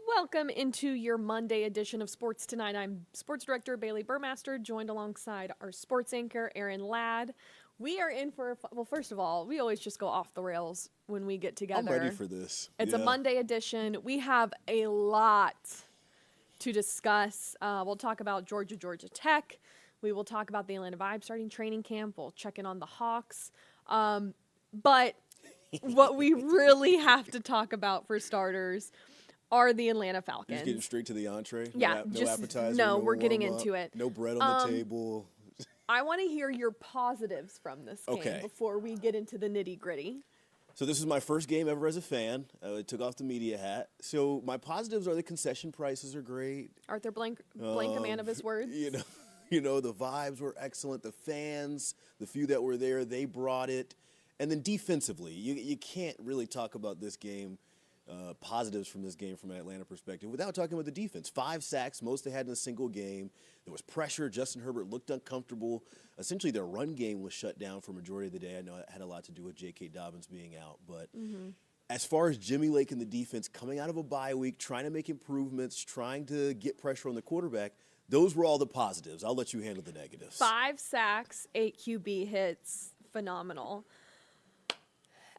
Welcome into your Monday edition of Sports Tonight. I'm Sports Director Baillie Burmaster, joined alongside our sports anchor, Aaron Ladd. We are in for, well, first of all, we always just go off the rails when we get together. I'm ready for this. It's a Monday edition. We have a lot to discuss. We'll talk about Georgia Tech. We will talk about the Atlanta Vibe starting training camp. We'll check in on the Hawks. But what we really have to talk about for starters are the Atlanta Falcons. You're just getting straight to the entree? Yeah. No appetizer? No, we're getting warm-up, into it. No bread on the table? I want to hear your positives from this game before we get into the nitty-gritty. So this is my first game ever as a fan. I took off the media hat. So my positives are the concession prices are great. Arthur Blank a man of his words. You know, the vibes were excellent. The fans, the few that were there, they brought it. And then defensively, you can't really talk about this game, positives from this game from an Atlanta perspective without talking about the defense. 5 sacks, most they had in a single game. There was pressure. Justin Herbert looked uncomfortable. Essentially, their run game was shut down for a majority of the day. I know it had a lot to do with J.K. Dobbins being out. But as far as Jimmy Lake and the defense coming out of a bye week, trying to make improvements, trying to get pressure on the quarterback, those were all the positives. I'll let you handle the negatives. 5 sacks, 8 QB hits. Phenomenal.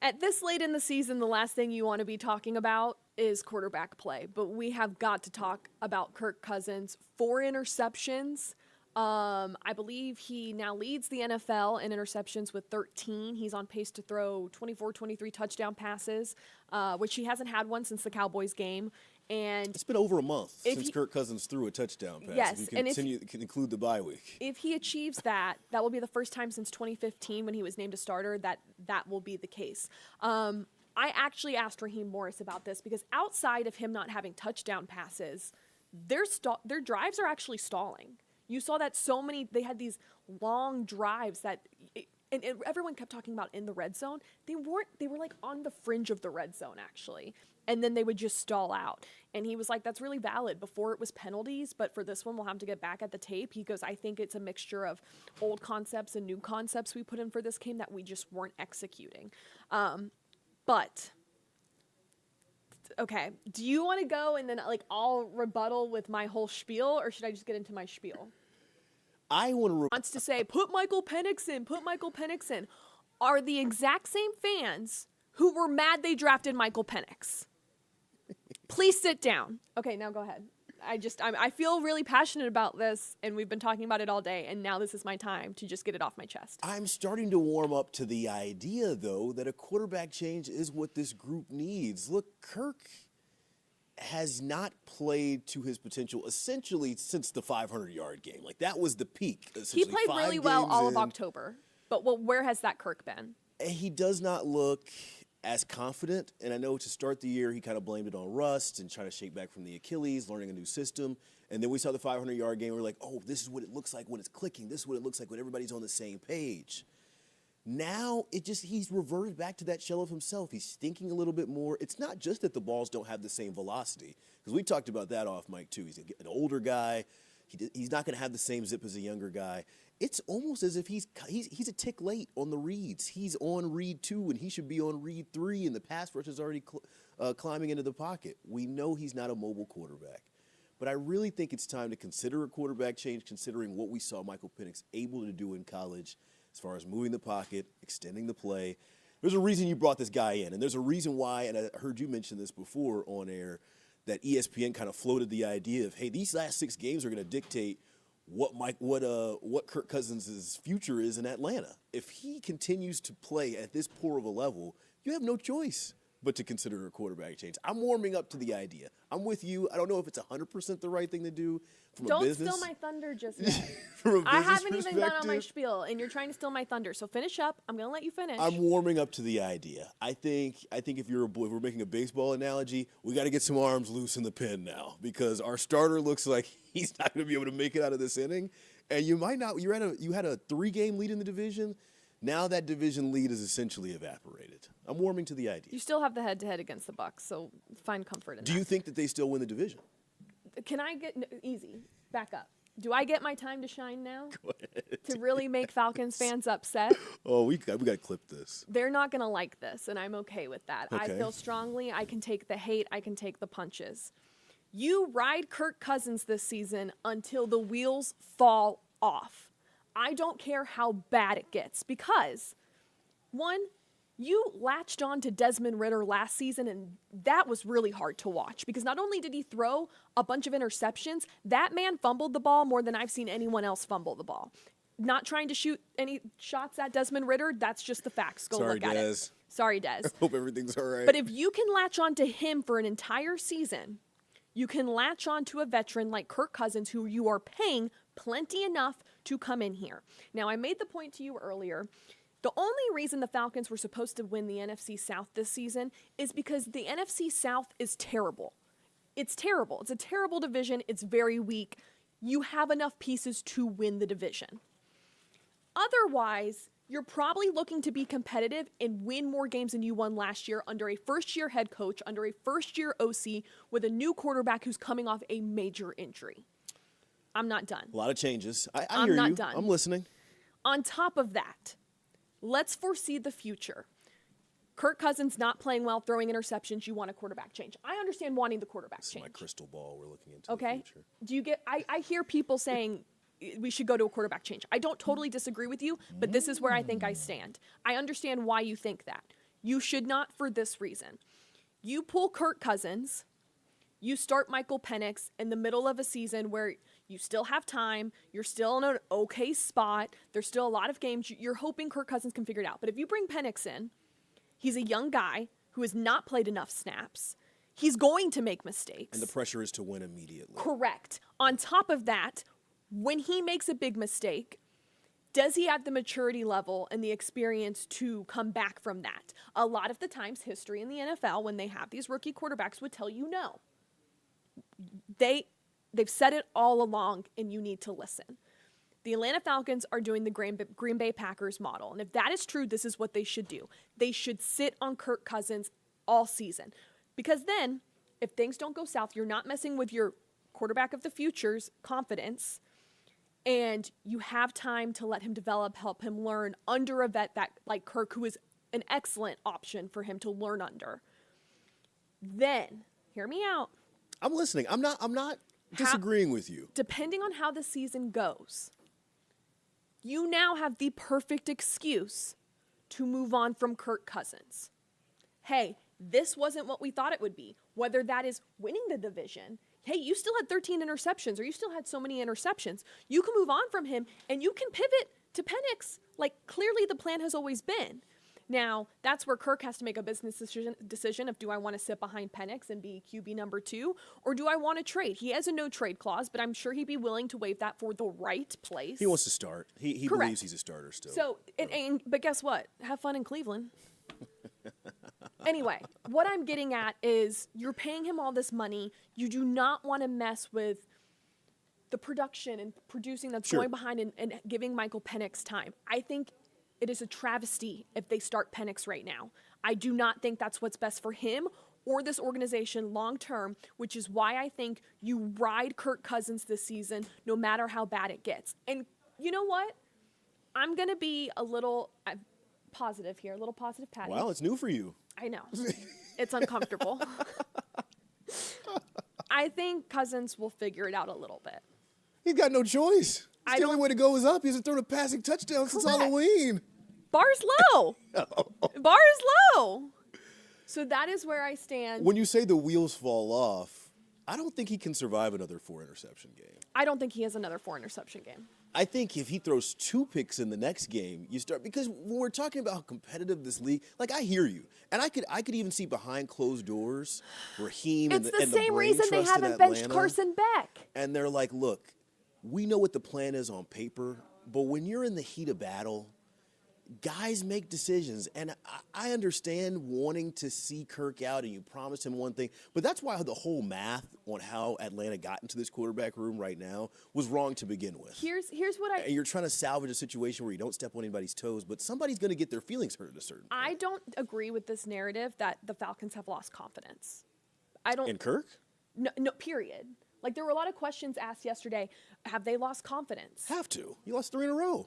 At this late in the season, the last thing you want to be talking about is quarterback play. But we have got to talk about Kirk Cousins. 4 interceptions. I believe he now leads the NFL in interceptions with 13. He's on pace to throw 24, 23 touchdown passes, which he hasn't had one since the Cowboys game. And it's been over a month since Kirk Cousins threw a touchdown pass. Yes, if you can include the bye week. If he achieves that, that will be the first time since 2015 when he was named a starter that will be the case. I actually asked Raheem Morris about this because outside of him not having touchdown passes, their drives are actually stalling. You saw that they had these long drives that, and everyone kept talking about in the red zone. They were like on the fringe of the red zone actually. And then they would just stall out. And he was like, that's really valid. Before it was penalties, but for this one, we'll have to get back at the tape. He goes, I think it's a mixture of old concepts and new concepts we put in for this game that we just weren't executing. But, okay, do you want to go and then I'll rebuttal with my whole spiel, or should I just get into my spiel? I wants to say, put Michael Penix in, are the exact same fans who were mad they drafted Michael Penix. Please sit down. Okay, now go ahead. I feel really passionate about this, and we've been talking about it all day, and now this is my time to just get it off my chest. I'm starting to warm up to the idea, though, that a quarterback change is what this group needs. Look, Kirk has not played to his potential essentially since the 500-yard game. Like, that was the peak. He played really well all of October, but where has that Kirk been? He does not look as confident, and I know to start the year he kind of blamed it on rust and trying to shake back from the Achilles, learning a new system. And then we saw the 500-yard game. We were like, oh, this is what it looks like when it's clicking. This is what it looks like when everybody's on the same page. Now he's reverted back to that shell of himself. He's thinking a little bit more. It's not just that the balls don't have the same velocity, because we talked about that off mic too. He's an older guy. He's not going to have the same zip as a younger guy. It's almost as if he's a tick late on the reads. He's on read 2, and he should be on read 3, and the pass rush is already climbing into the pocket. We know he's not a mobile quarterback. But I really think it's time to consider a quarterback change, considering what we saw Michael Penix able to do in college as far as moving the pocket, extending the play. There's a reason you brought this guy in, and there's a reason why, and I heard you mention this before on air, that ESPN kind of floated the idea of, hey, these last 6 games are going to dictate what Kirk Cousins' future is in Atlanta. If he continues to play at this poor of a level, you have no choice but to consider a quarterback change. I'm warming up to the idea. I'm with you. I don't know if it's 100% the right thing to do from a business. Don't steal my thunder just yet. I haven't even gone on my spiel, and you're trying to steal my thunder. So finish up. I'm going to let you finish. I'm warming up to the idea. I think if we're making a baseball analogy, we got to get some arms loose in the pen now, because our starter looks like he's not going to be able to make it out of this inning. And you might not. You had a 3-game lead in the division. Now that division lead is essentially evaporated. I'm warming to the idea. You still have the head-to-head against the Bucs, so find comfort in that. Do you think that they still win the division? Can I get easy? Back up. Do I get my time to shine now? Go ahead. To really make Falcons fans upset? Oh, we got to clip this. They're not going to like this, and I'm okay with that. Okay. I feel strongly I can take the hate. I can take the punches. You ride Kirk Cousins this season until the wheels fall off. I don't care how bad it gets because, one, you latched on to Desmond Ridder last season, and that was really hard to watch because not only did he throw a bunch of interceptions, that man fumbled the ball more than I've seen anyone else fumble the ball. Not trying to shoot any shots at Desmond Ritter, that's just the facts. Go look at it. Sorry, Des. Hope everything's all right. But if you can latch on to him for an entire season, you can latch on to a veteran like Kirk Cousins, who you are paying plenty enough to come in here. Now, I made the point to you earlier. The only reason the Falcons were supposed to win the NFC South this season is because the NFC South is terrible. It's terrible. It's a terrible division. It's very weak. You have enough pieces to win the division. Otherwise, you're probably looking to be competitive and win more games than you won last year under a first-year head coach, under a first-year OC, with a new quarterback who's coming off a major injury. I'm not done. A lot of changes. I I'm hear not you. done. I'm listening. On top of that, let's foresee the future. Kirk Cousins not playing well, throwing interceptions, you want a quarterback change. I understand wanting the quarterback This change. is my crystal ball. We're looking into Okay? the future. Do you get I hear people saying we should go to a quarterback change. I don't totally disagree with you, but this is where I think I stand. I understand why you think that. You should not for this reason. You pull Kirk Cousins, you start Michael Penix in the middle of a season where you still have time, you're still in an okay spot, there's still a lot of games, you're hoping Kirk Cousins can figure it out. But if you bring Penix in, he's a young guy who has not played enough snaps. He's going to make mistakes. And the pressure is to win immediately. Correct. On top of that, when he makes a big mistake, does he have the maturity level and the experience to come back from that? A lot of the times, history in the NFL, when they have these rookie quarterbacks, would tell you no. They've said it all along, and you need to listen. The Atlanta Falcons are doing the Green Bay Packers model, and if that is true, this is what they should do. They should sit on Kirk Cousins all season, because then, if things don't go south, you're not messing with your quarterback of the future's confidence, and you have time to let him develop, help him learn under a vet that like Kirk, who is an excellent option for him to learn under. Then, hear me out. I'm listening. I'm not disagreeing with you. Depending on how the season goes, you now have the perfect excuse to move on from Kirk Cousins. Hey, this wasn't what we thought it would be. Whether that is winning the division, hey, you still had 13 interceptions, or you still had so many interceptions. You can move on from him, and you can pivot to Penix, like clearly the plan has always been. Now, that's where Kirk has to make a business decision of, do I want to sit behind Penix and be QB number 2, or do I want to trade? He has a no-trade clause, but I'm sure he'd be willing to waive that for the right place. He wants to start. He believes he's a starter still. So, but guess what? Have fun in Cleveland. Anyway, what I'm getting at is you're paying him all this money. You do not want to mess with the production and producing that's going behind and giving Michael Penix time. I think it is a travesty if they start Penix right now. I do not think that's what's best for him or this organization long term, which is why I think you ride Kirk Cousins this season no matter how bad it gets. And you know what? I'm going to be a little positive here, a little positive Patty. Wow, it's new for you. I know. It's uncomfortable. I think Cousins will figure it out a little bit. He's got no choice. The only way to go is up. He hasn't thrown a passing touchdown since Halloween. Bar's low. Bar is low. So that is where I stand. When you say the wheels fall off, I don't think he can survive another 4-interception game. I don't think he has another 4-interception game. I think if he throws 2 picks in the next game, you start, because when we're talking about how competitive this league, like I hear you, and I could even see behind closed doors, Raheem and the brain trust in Atlanta. It's the same reason they haven't benched Carson Beck. And they're like, look, we know what the plan is on paper, but when you're in the heat of battle, guys make decisions. And I understand wanting to see Kirk out, and you promised him one thing, but that's why the whole math on how Atlanta got into this quarterback room right now was wrong to begin with. Here's what And you're trying to salvage a situation where you don't step on anybody's toes, but somebody's going to get their feelings hurt at a certain point. I don't agree with this narrative that the Falcons have lost confidence. I don't. In Kirk? No, period. Like, there were a lot of questions asked yesterday. Have they lost confidence? Have to. You lost 3 in a row.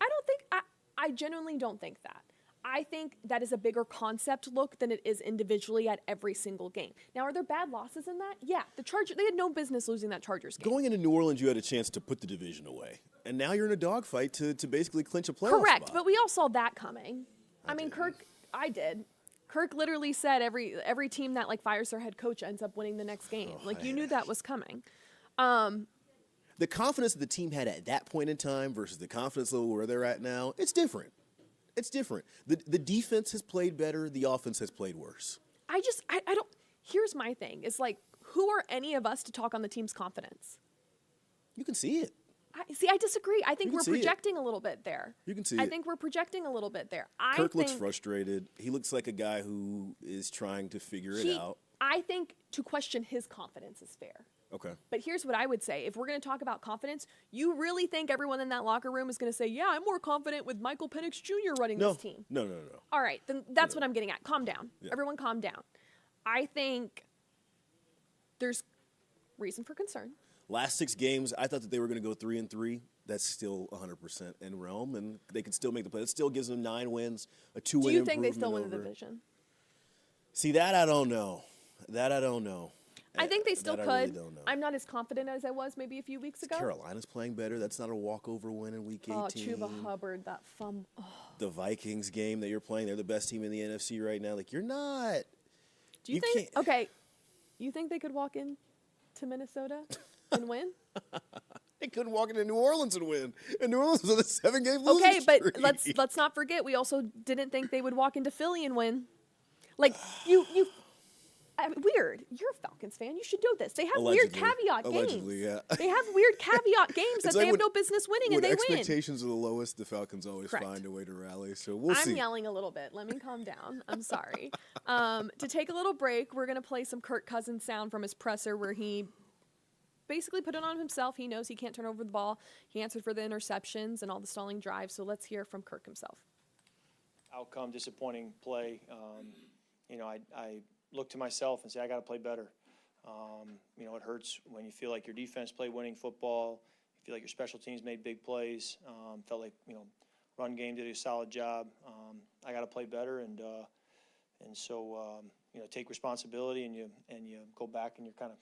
I genuinely don't think that. I think that is a bigger concept look than it is individually at every single game. Now, are there bad losses in that? Yeah. The Chargers, they had no business losing that Chargers game. Going into New Orleans, you had a chance to put the division away. And now you're in a dogfight to basically clinch a playoff Correct, spot. but we all saw that coming. I mean, I did. Kirk literally said every team that like fires their head coach ends up winning the next game. You knew that was coming. The confidence that the team had at that point in time versus the confidence level where they're at now, it's different. It's different. The defense has played better. The offense has played worse. I don't. Here's my thing. It's like, who are any of us to talk on the team's confidence? You can see it. I disagree. I think we're projecting a little bit there. You can see I think we're projecting a little bit there. Kirk looks frustrated. He looks like a guy who is trying to figure it out. I think to question his confidence is fair. Okay. But here's what I would say. If we're going to talk about confidence, you really think everyone in that locker room is going to say, yeah, I'm more confident with Michael Penix Jr. running this team? No. All right, then that's what I'm getting at. Calm down. Yeah. Everyone calm down. I think there's reason for concern. Last 6 games, I thought that they were going to go 3-3. That's still 100% in realm, and they can still make the play. It still gives them 9 wins, a 2-win improvement. Do you think they still win the division? See, that I don't know. I think they still could. I really don't know. I'm not as confident as I was maybe a few weeks ago. Carolina's playing better. That's not a walkover win in Week 18. Oh, Chuba Hubbard, that fumble. Oh. The Vikings game that you're playing, they're the best team in the NFC right now. Like, you're not. Do you think? Okay, you think they could walk in to Minnesota and win? They couldn't walk into New Orleans and win. And New Orleans was on a 7-game losing streak. Okay, but let's not forget, we also didn't think they would walk into Philly and win. Like, I mean, weird. You're a Falcons fan. You should know this. They have weird caveat games. Allegedly, yeah. They have weird caveat games that they have no business winning, and they win. When expectations are the lowest, the Falcons always find a way to rally. So we'll see. I'm yelling a little bit. Let me calm down. I'm sorry. To take a little break, we're going to play some Kirk Cousins sound from his presser where he basically put it on himself. He knows he can't turn over the ball. He answered for the interceptions and all the stalling drives. So let's hear from Kirk himself. Outcome, disappointing play. I look to myself and say, I got to play better. It hurts when you feel like your defense played winning football. You feel like your special teams made big plays. Felt like, run game did a solid job. I got to play better. And so take responsibility and you go back and you're kind of,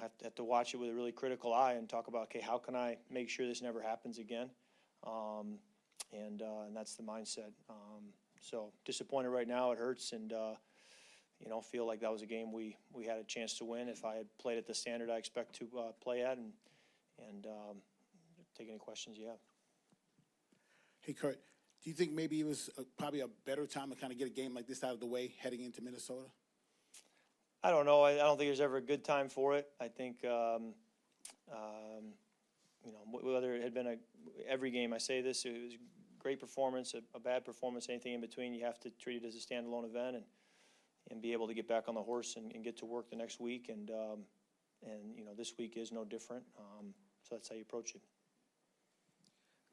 have to watch it with a really critical eye and talk about, okay, how can I make sure this never happens again? And that's the mindset. So disappointed right now. It hurts. And, feel like that was a game we had a chance to win if I had played at the standard I expect to play at, and take any questions you have. Hey, Kurt, do you think maybe it was probably a better time to kind of get a game like this out of the way heading into Minnesota? I don't know. I don't think there's ever a good time for it. I think, whether it had been every game, I say this, it was a great performance, a bad performance, anything in between, you have to treat it as a standalone event and be able to get back on the horse and get to work the next week. And this week is no different. So that's how you approach it.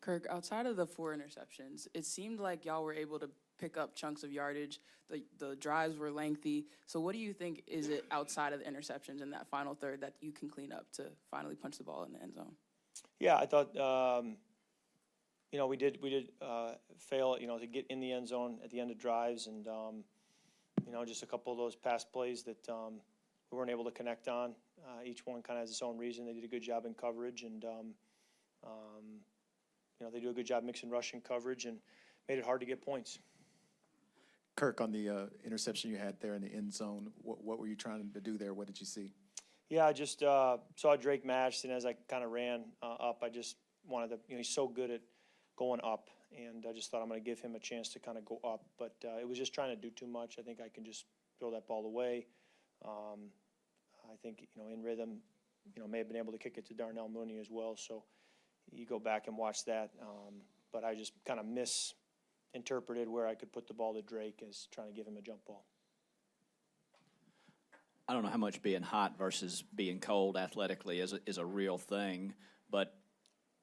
Kirk, outside of the 4 interceptions, it seemed like y'all were able to pick up chunks of yardage. The drives were lengthy. So what do you think is it outside of the interceptions in that final third that you can clean up to finally punch the ball in the end zone? Yeah, I thought, we did fail, to get in the end zone at the end of drives and, just a couple of those pass plays that we weren't able to connect on. Each one kind of has its own reason. They did a good job in coverage, and they do a good job mixing rushing coverage and made it hard to get points. Kirk, on the interception you had there in the end zone, what were you trying to do there? What did you see? Yeah, I just saw Drake matched, and as I kind of ran up, I just wanted to, he's so good at going up, and I just thought I'm going to give him a chance to kind of go up. But it was just trying to do too much. I think I can just throw that ball away. I think, in rhythm, may have been able to kick it to Darnell Mooney as well. So you go back and watch that. But I just kind of misinterpreted where I could put the ball to Drake as trying to give him a jump ball. I don't know how much being hot versus being cold athletically is a real thing, but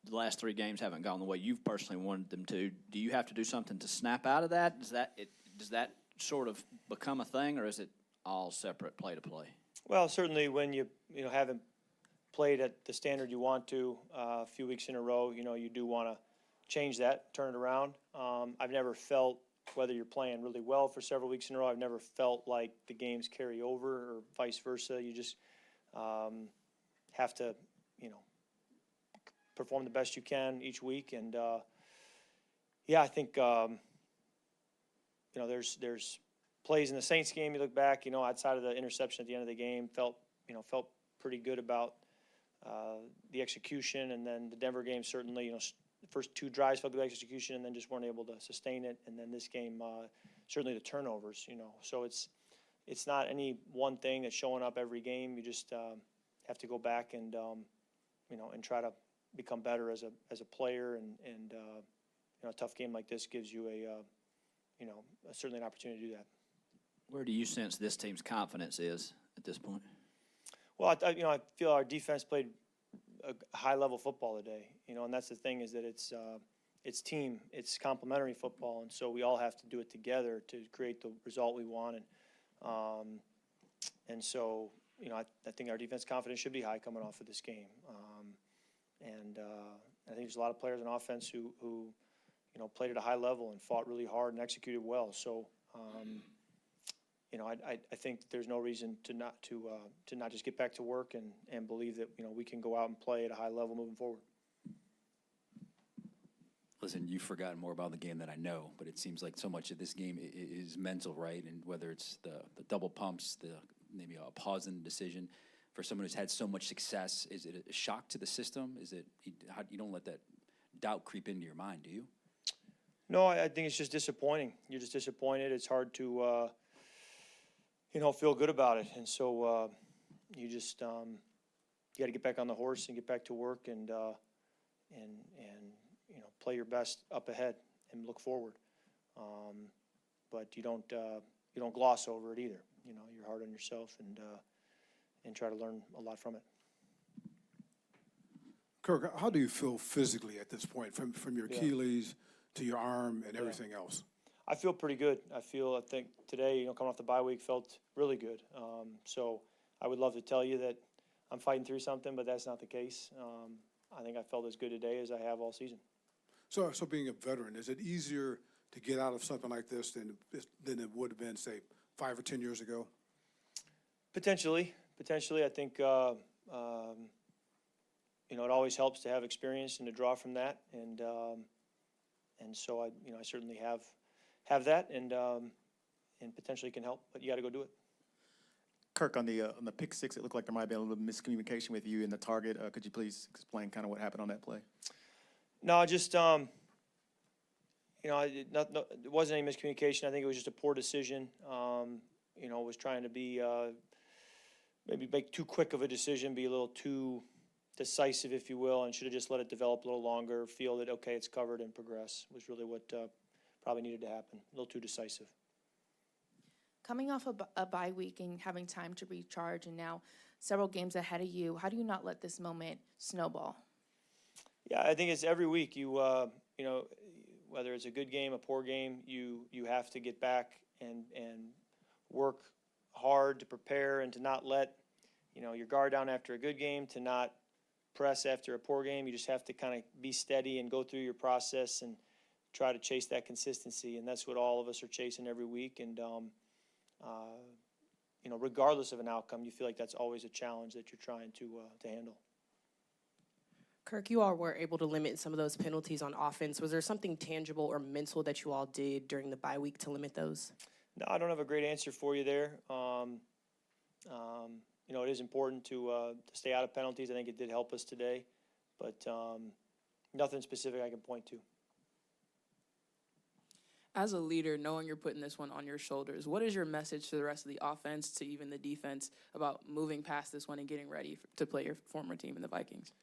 the last 3 games haven't gone the way you've personally wanted them to. Do you have to do something to snap out of that? Does that sort of become a thing, or is it all separate play to play? Well, certainly when you haven't played at the standard you want to a few weeks in a row, you do want to change that, turn it around. I've never felt whether you're playing really well for several weeks in a row. I've never felt like the games carry over or vice versa. You just have to, perform the best you can each week. And I think there's plays in the Saints game. You look back, outside of the interception at the end of the game, felt pretty good about the execution. And then the Denver game, certainly, the first 2 drives felt good execution, and then just weren't able to sustain it. And then this game, certainly the turnovers. So it's not any one thing that's showing up every game. You just have to go back and and try to become better as a player. And a tough game like this gives you certainly an opportunity to do that. Where do you sense this team's confidence is at this point? Well, I feel our defense played a high-level football today, and that's the thing, is that it's team, it's complementary football, and so we all have to do it together to create the result we want. And so, I think our defense confidence should be high coming off of this game. I think there's a lot of players on offense who played at a high level and fought really hard and executed well. So, I think there's no reason to not just get back to work and believe that we can go out and play at a high level moving forward. Listen, you've forgotten more about the game than I know, but it seems like so much of this game is mental, right? And whether it's the double pumps, maybe a pause in the decision, for someone who's had so much success, is it a shock to the system? Is it you don't let that doubt creep into your mind, do you? No, I think it's just disappointing. You're just disappointed. It's hard to feel good about it, and so you just you got to get back on the horse and get back to work and play your best up ahead and look forward. But you don't gloss over it either. You're hard on yourself and try to learn a lot from it. Kirk, how do you feel physically at this point, from your Achilles to your arm and everything else? I feel pretty good. I think today, coming off the bye week, felt really good. So I would love to tell you that I'm fighting through something, but that's not the case. I think I felt as good today as I have all season. So being a veteran, is it easier to get out of something like this than it would have been, say, 5 or 10 years ago? Potentially. I think it always helps to have experience and to draw from that, and so I certainly have that, and potentially can help, but you got to go do it. Kirk, on the pick six, it looked like there might have been a little miscommunication with you and the target. Could you please explain kind of what happened on that play? No, just it wasn't any miscommunication. I think it was just a poor decision. Was trying to be maybe make too quick of a decision, be a little too decisive, if you will, and should have just let it develop a little longer, feel that, okay, it's covered, and progress was really what probably needed to happen. A little too decisive. Coming off a bye week and having time to recharge, and now several games ahead of you, how do you not let this moment snowball? Yeah, I think it's every week. You whether it's a good game, a poor game, you have to get back and work hard to prepare and to not let your guard down after a good game, to not press after a poor game. You just have to kind of be steady and go through your process and try to chase that consistency, and that's what all of us are chasing every week. And regardless of an outcome, you feel like that's always a challenge that you're trying to handle. Kirk, you all were able to limit some of those penalties on offense. Was there something tangible or mental that you all did during the bye week to limit those? No, I don't have a great answer for you there. It is important to stay out of penalties. I think it did help us today, but nothing specific I can point to. As a leader, knowing you're putting this one on your shoulders, what is your message to the rest of the offense, to even the defense, about moving past this one and getting ready to play your former team in the Vikings?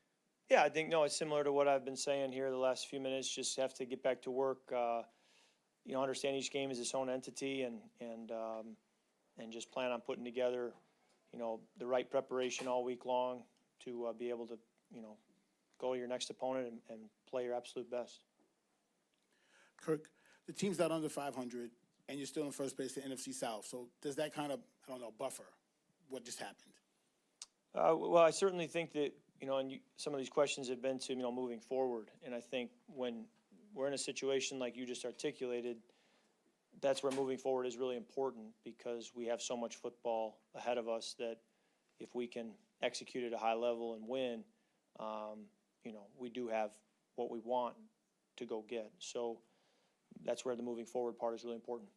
Yeah, I think, it's similar to what I've been saying here the last few minutes. Just have to get back to work. Understand each game is its own entity, and just plan on putting together, the right preparation all week long to be able to, go to your next opponent and play your absolute best. Kirk, the team's not under 500, and you're still in first place in NFC South. So does that kind of, buffer what just happened? Well, I certainly think that, and some of these questions have been to, moving forward. And I think when we're in a situation like you just articulated, that's where moving forward is really important, because we have so much football ahead of us that if we can execute at a high level and win, we do have what we want to go get. So that's where the moving forward part is really important.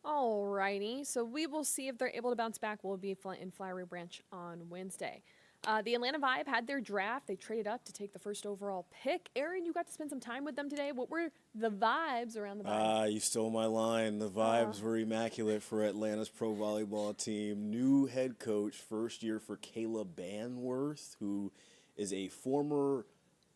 All righty. So we will see if they're able to bounce back. We'll be in Flowery Branch on Wednesday. The Atlanta Vibe had their draft. They traded up to take the first overall pick. Aaron, you got to spend some time with them today. What were the vibes around the Vibe? You stole my line. The vibes were immaculate for Atlanta's pro volleyball team. New head coach, first year for Kayla Banworth, who is a former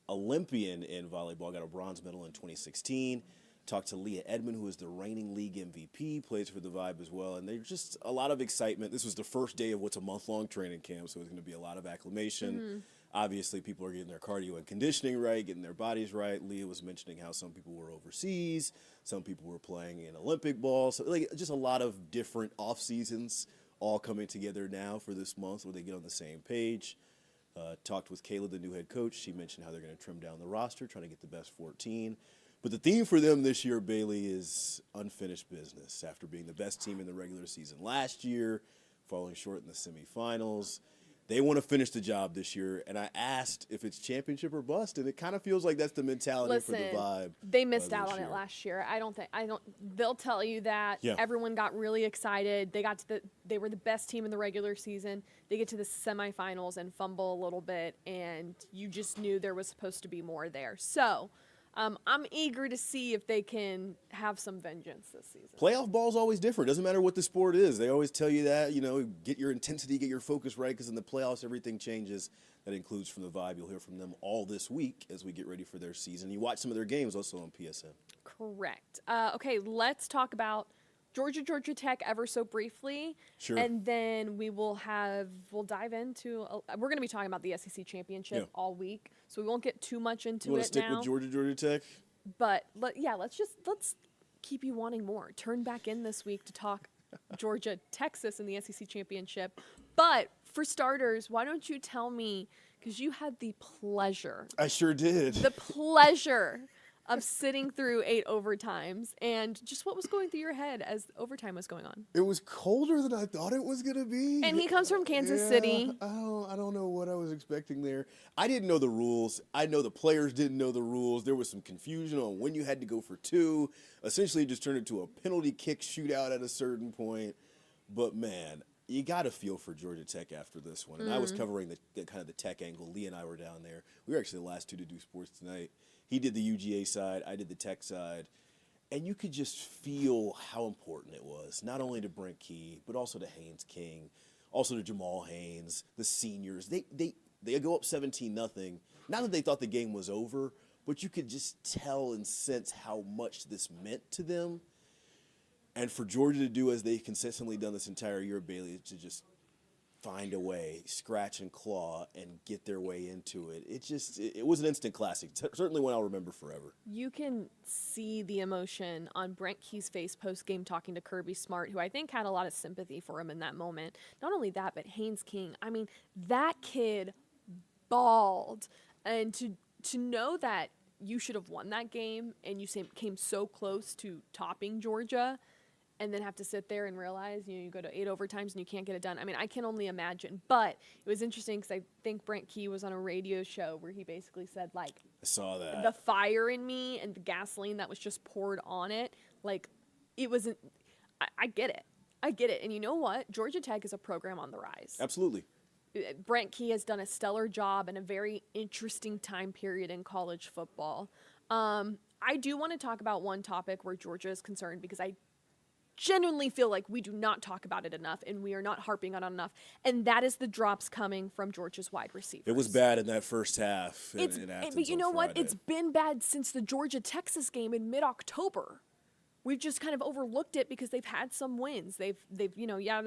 Olympian in volleyball, got a bronze medal in 2016. Talked to Leah Edmond, who is the reigning league MVP, plays for the Vibe as well. And there's just a lot of excitement. This was the first day of what's a month-long training camp, so it's going to be a lot of acclimation. Obviously, people are getting their cardio and conditioning right, getting their bodies right. Leah was mentioning how some people were overseas, some people were playing in Olympic ball. So just a lot of different off-seasons all coming together now for this month where they get on the same page. Talked with Kayla, the new head coach. She mentioned how they're going to trim down the roster, trying to get the best 14. But the theme for them this year, Bailey, is unfinished business. After being the best team in the regular season last year, falling short in the semifinals, they want to finish the job this year. And I asked if it's championship or bust, and it kind of feels like that's the mentality for the Vibe. They missed out on it last year. They'll tell you that. Yeah. Everyone got really excited. They were the best team in the regular season. They get to the semifinals and fumble a little bit, and you just knew there was supposed to be more there. So I'm eager to see if they can have some vengeance this season. Playoff ball is always different. Doesn't matter what the sport is. They always tell you that, get your intensity, get your focus right, because in the playoffs, everything changes. That includes from the Vibe. You'll hear from them all this week as we get ready for their season. You watch some of their games also on PSN. Correct. Okay, let's talk about Georgia Tech ever so briefly. Sure. And then we'll dive into, we're going to be talking about the SEC championship all week, so we won't get too much into it now. You want to stick with Georgia Tech? But let's keep you wanting more. Turn back in this week to talk Georgia, Texas in the SEC championship. But for starters, why don't you tell me, because you had the pleasure. I sure did. The pleasure of sitting through 8 overtimes, and just what was going through your head as overtime was going on. It was colder than I thought it was going to be. And he comes from Kansas City. I don't know what I was expecting there. I didn't know the rules. I know the players didn't know the rules. There was some confusion on when you had to go for 2. Essentially, it just turned into a penalty kick shootout at a certain point. But, man, you got to feel for Georgia Tech after this one. And I was covering the kind of the Tech angle. Lee and I were down there. We were actually the last 2 to do sports tonight. He did the UGA side, I did the Tech side, and you could just feel how important it was, not only to Brent Key, but also to Haynes King, also to Jamal Haynes, the seniors. They go up 17-0. Not that they thought the game was over, but you could just tell and sense how much this meant to them. And for Georgia to do as they've consistently done this entire year, Bailey, to just find a way, scratch and claw, and get their way into it. It was an instant classic. Certainly one I'll remember forever. You can see the emotion on Brent Key's face post-game talking to Kirby Smart, who I think had a lot of sympathy for him in that moment. Not only that, but Haynes King. I mean, that kid bawled. And to know that you should have won that game and you came so close to topping Georgia, and then have to sit there and realize, you go to 8 overtimes and you can't get it done. I mean, I can only imagine. But it was interesting because I think Brent Key was on a radio show where he basically said, I saw that. The fire in me and the gasoline that was just poured on it, it wasn't, I get it. I get it. And you know what? Georgia Tech is a program on the rise. Absolutely. Brent Key has done a stellar job in a very interesting time period in college football. I do want to talk about one topic where Georgia is concerned, because I genuinely feel like we do not talk about it enough and we are not harping on it enough, and that is the drops coming from Georgia's wide receivers. It was bad in that first half. But you know what? It's been bad since the Georgia-Texas game in mid-October. We've just kind of overlooked it because they've had some wins. They've they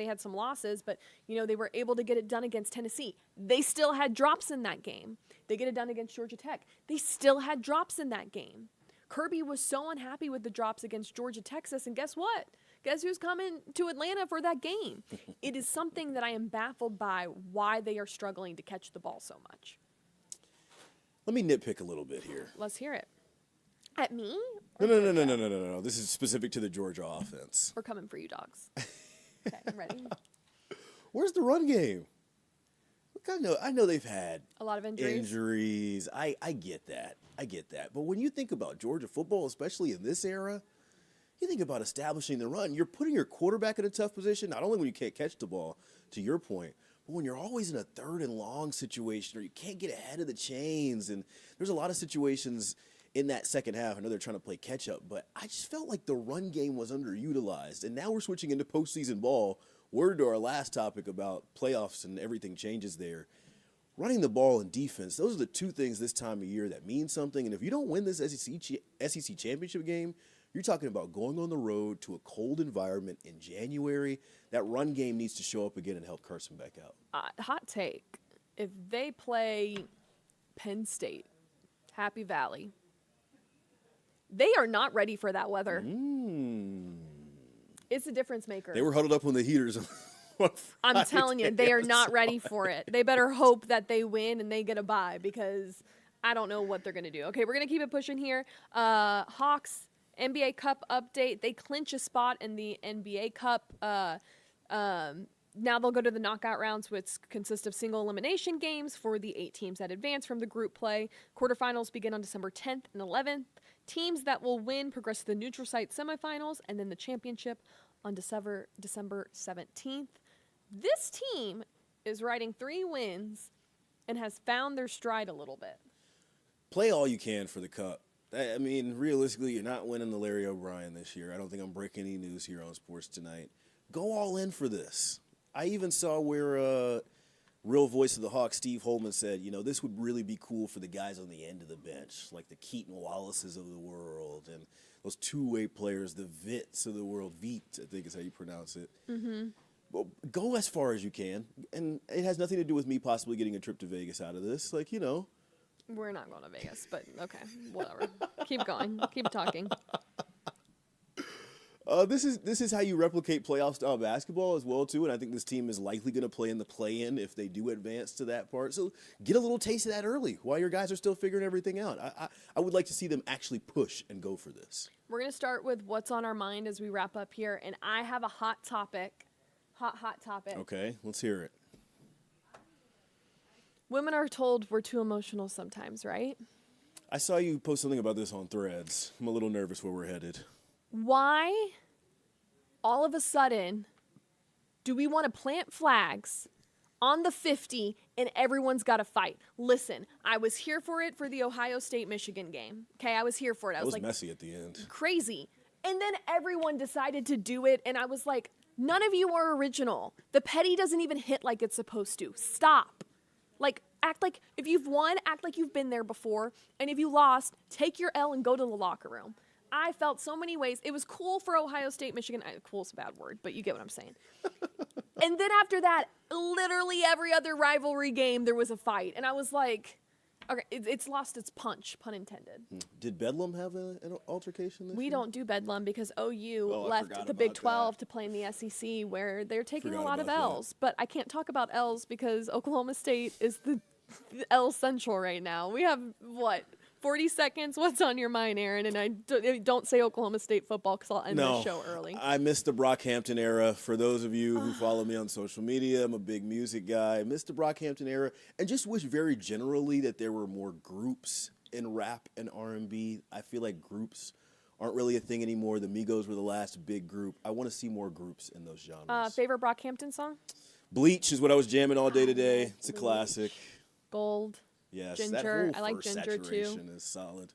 had some losses, but they were able to get it done against Tennessee. They still had drops in that game. They get it done against Georgia Tech. They still had drops in that game. Kirby was so unhappy with the drops against Georgia, Texas, and guess what? Guess who's coming to Atlanta for that game? It is something that I am baffled by, why they are struggling to catch the ball so much. Let me nitpick a little bit here. Let's hear it. At me? No. This is specific to the Georgia offense. We're coming for you, dogs. Okay, I'm ready. Where's the run game? Look, I know they've had A lot of injuries. I get that. But when you think about Georgia football, especially in this era, you think about establishing the run. You're putting your quarterback in a tough position, not only when you can't catch the ball, to your point, but when you're always in a 3rd and long situation or you can't get ahead of the chains. And there's a lot of situations in that second half. I know they're trying to play catch up, but I just felt like the run game was underutilized. And now we're switching into postseason ball. Word to our last topic about playoffs and everything changes there. Running the ball and defense, those are the two things this time of year that mean something. And if you don't win this SEC championship game, you're talking about going on the road to a cold environment in January. That run game needs to show up again and help Carson back out. Hot take. If they play Penn State, Happy Valley, they are not ready for that weather. It's a difference maker. They were huddled up on the heaters. I'm telling you, they are not ready for it. They better hope that they win and they get a bye because I don't know what they're going to do. Okay, we're going to keep it pushing here. Hawks NBA Cup update. They clinch a spot in the NBA Cup. Now they'll go to the knockout rounds, which consist of single elimination games for the 8 teams that advance from the group play. Quarterfinals begin on December 10th and 11th. Teams that will win progress to the neutral site semifinals, and then the championship on December 17th. This team is riding 3 wins and has found their stride a little bit. Play all you can for the Cup. I mean, realistically, you're not winning the Larry O'Brien this year. I don't think I'm breaking any news here on Sports Tonight. Go all in for this. I even saw where real voice of the Hawks, Steve Holman, said, this would really be cool for the guys on the end of the bench, like the Keaton Wallaces of the world and those two-way players, the Vitts of the world. Vit, I think is how you pronounce it. Mm-hmm. Well, go as far as you can. And it has nothing to do with me possibly getting a trip to Vegas out of this. We're not going to Vegas, but okay, whatever. Keep going. Keep talking. This is how you replicate playoff style basketball as well too, and I think this team is likely going to play in the play-in if they do advance to that part. So get a little taste of that early while your guys are still figuring everything out. I would like to see them actually push and go for this. We're going to start with what's on our mind as we wrap up here, and I have a hot topic. Hot topic. Okay, let's hear it. Women are told we're too emotional sometimes, right? I saw you post something about this on Threads. I'm a little nervous where we're headed. Why, all of a sudden, do we want to plant flags on the 50 and everyone's got to fight? Listen, I was here for it for the Ohio State-Michigan game. Okay, I was here for it. I was like, messy at the end. Crazy. And then everyone decided to do it, and I was like, none of you are original. The petty doesn't even hit like it's supposed to. Stop. Act like if you've won, act like you've been there before. And if you lost, take your L and go to the locker room. I felt so many ways. It was cool for Ohio State, Michigan. Cool's a bad word, but you get what I'm saying. And then after that, literally every other rivalry game, there was a fight. And I was like, okay, it's lost its punch, pun intended. Did Bedlam have an altercation this We year? don't do Bedlam because OU I left forgot the Big about 12 to play in the SEC where they're taking a Forgot lot of about that. L's. But I can't talk about L's because Oklahoma State is the L Central right now. We have, 40 seconds? What's on your mind, Aaron? And I don't say Oklahoma State football because I'll end the show early. I missed the Brockhampton era. For those of you who follow me on social media, I'm a big music guy. I missed the Brockhampton era and just wish very generally that there were more groups in rap and R&B. I feel like groups aren't really a thing anymore. The Migos were the last big group. I want to see more groups in those genres. Favorite Brockhampton song? Bleach is what I was jamming all day today. It's a classic. Gold. Yes, Ginger. that whole I like first Ginger, too. saturation is solid.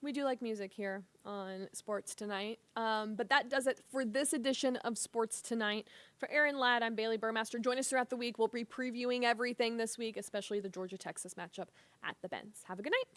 We do like music here on Sports Tonight. But that does it for this edition of Sports Tonight. For Aaron Ladd, I'm Baillie Burmaster. Join us throughout the week. We'll be previewing everything this week, especially the Georgia-Texas matchup at the Benz. Have a good night.